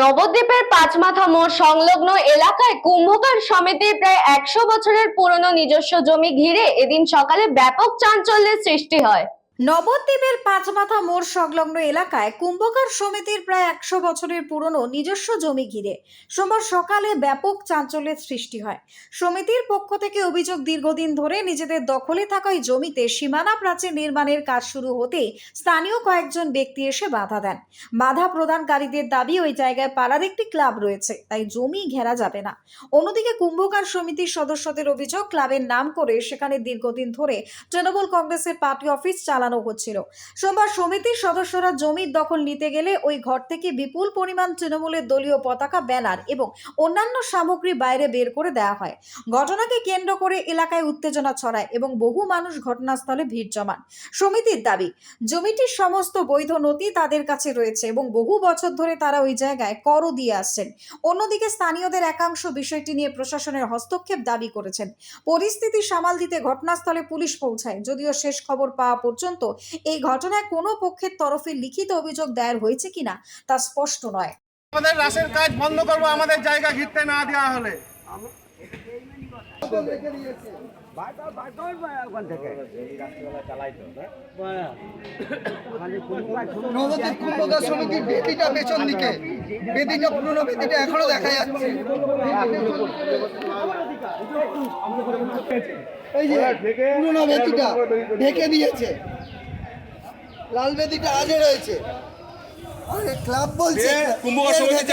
নবদ্বীপের পাঁচমাথা মোড় সংলগ্ন এলাকায় কুম্ভকার সমিতির প্রায় 100 বছরের পুরনো নিজস্ব জমি ঘিরে এদিন সকালে ব্যাপক চাঞ্চল্যের সৃষ্টি হয়। নবদ্বীপের পাঁচমাথা মোড় সংলগ্ন এলাকায় কুম্ভকার সমিতির প্রায় 100 বছরের পুরনো নিজস্ব জমি ঘিরে সোমবার সকালে ব্যাপক চাঞ্চল্যের সৃষ্টি হয়। সমিতির পক্ষ থেকে অভিযোগ, দীর্ঘদিন ধরে নিজেদের দখলে থাকা ওই জমিতে সীমানা প্রাচীর নির্মাণের কাজ শুরু হতেই স্থানীয় কয়েকজন ব্যক্তি এসে বাধা দেন। বাধা প্রদানকারীদের দাবি, ওই জায়গায় পাড়ার একটি ক্লাব রয়েছে, তাই জমি ঘেরা যাবে না। অন্যদিকে কুম্ভকার সমিতির সদস্যদের অভিযোগ, ক্লাবের নাম করে সেখানে দীর্ঘদিন ধরে তৃণমূল কংগ্রেসের পার্টি অফিস চালানো হচ্ছিল। সোমবার সমিতির সদস্যরা জমির দখল নিতে গেলে ওই ঘর থেকে বিপুল পরিমাণ তৃণমূলের দলীয় পতাকা, ব্যানার এবং অন্যান্য সামগ্রী বাইরে বের করে দেওয়া হয়। ঘটনাকে কেন্দ্র করে এলাকায় উত্তেজনা ছড়ায় এবং বহু মানুষ ঘটনাস্থলে ভিড় জমান। সমিতির দাবি, জমিটির সমস্ত বৈধ নথি তাদের কাছে রয়েছে এবং বহু বছর ধরে তারা ওই জায়গায় করও দিয়ে আসছেন। অন্যদিকে স্থানীয়দের একাংশ বিষয়টি নিয়ে প্রশাসনের হস্তক্ষেপ দাবি করেছেন। পরিস্থিতি সামাল দিতে ঘটনাস্থলে পুলিশ পৌঁছায়, যদিও শেষ খবর পাওয়া পর্যন্ত এই ঘটনায় কোনো পক্ষের তরফে লিখিত অভিযোগ দায়ের হয়েছে কিনা তা স্পষ্ট নয়। আমাদের রাশের কাজ বন্ধ করব আমাদের জায়গা ঘিরতে না দেওয়া হলে। নবদ্বীপ কুম্ভকার সমিতির বেদিটা পেছন দিকে, বেদিটা পুরনো বেদিটা এখনো দেখা যাচ্ছে। এই যে পুরনো বেদিটা ঢেকে দিয়েছে, লাল বেদিটা আজও রয়েছে। আরে ক্লাব বলছে কুম্ভকার সমিতি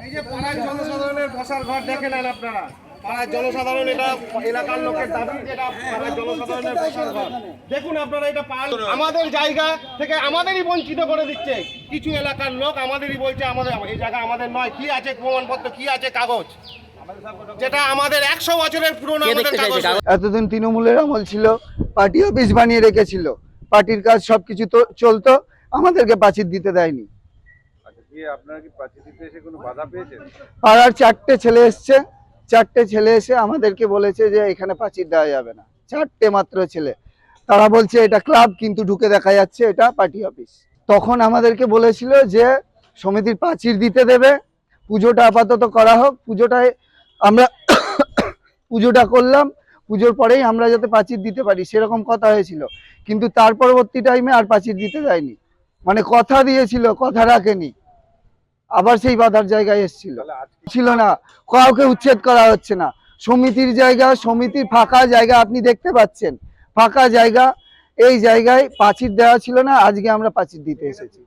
এই যে পাড়ার জনসাধারণের বসার ঘর দেখে নেন আপনারা। পাড়ার জনসাধারণ, এটা এলাকার লোকের দাবি, যেটা পাড়ার জনসাধারণের বসার ঘর। দেখুন আপনারা, এটা আমাদের জায়গা থেকে আমাদেরই বঞ্চিত করে দিচ্ছে কিছু এলাকার লোক। আমাদেরই বলছে আমাদের এই জায়গা আমাদের নয়। কি আছে প্রমাণপত্র, কি আছে কাগজ, যেটা আমাদের 100 বছরের পুরনো আমাদের কাগজ। এতদিন তৃণমূলের আমল ছিল, পার্টি অফিস বানিয়ে রেখেছিল, পার্টির কাজ সবকিছু তো চলতো, আমাদেরকে প্রাচীর দিতে দেয়নি। আপনারা কি প্রাচীর দিতে এসে কোনো বাধা পেয়েছেন? পাড়ার 4টে ছেলে এসছে, 4টে ছেলে এসে আমাদেরকে বলেছে যে এখানে প্রাচীর দেওয়া যাবে না। 4টে মাত্র ছেলে, তারা বলছে এটা ক্লাব, কিন্তু ঢুকে দেখা যাচ্ছে এটা পার্টি অফিস। তখন আমাদেরকে বলেছিল যে সমিতির প্রাচীর দিতে দেবে, পুজোটা আপাতত করা হোক। আমরা পুজোটা করলাম, পুজোর পরেই আমরা যাতে প্রাচীর দিতে পারি সেরকম কথা হয়েছিল, কিন্তু তার পরবর্তী টাইমে আর প্রাচীর দিতে দেয়নি। মানে কথা দিয়েছিল, কথা রাখেনি, আবার সেই বাধার জায়গায় এসেছিল। ছিল না, কাউকে উচ্ছেদ করা হচ্ছে না। সমিতির জায়গা, সমিতির ফাঁকা জায়গা আপনি দেখতে পাচ্ছেন, ফাঁকা জায়গা। এই জায়গায় প্রাচীর দেওয়া ছিল না, আজকে আমরা প্রাচীর দিতে এসেছি।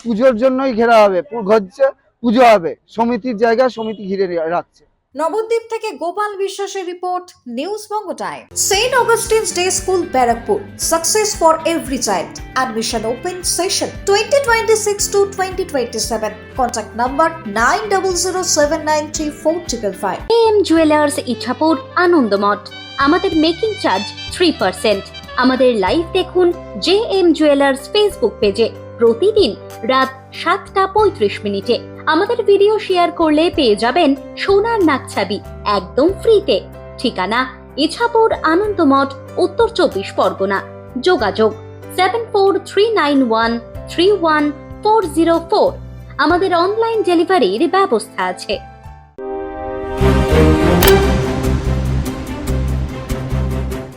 পুজোর জন্যই ঘেরা হবে, পুজো হবে, সমিতির জায়গা সমিতি ঘিরে রাখছে। নবদ্বীপ থেকে গোপাল বিশ্বাসের রিপোর্ট, news Banga time. Saint Augustine's day school, Barrackpore, success for every child. Admission open session 2026 to 2027. Contact number 9007934555. AM jewellers, Ichapur, Anandamath. আমাদের মেকিং চার্জ 3%। আমাদের লাইভ দেখুন JM জুয়েলার্স ফেসবুক পেজে প্রতিদিন রাত 7:35 আমাদের ভিডিও শেয়ার করলে পেয়ে যাবেন সোনার নাকছাবি একদম ফ্রিতে। ঠিকানা ইছাপুর, আনন্দমঠ, উত্তর 24 পরগনা। যোগাযোগ 7439131404। আমাদের অনলাইন ডেলিভারির ব্যবস্থা আছে।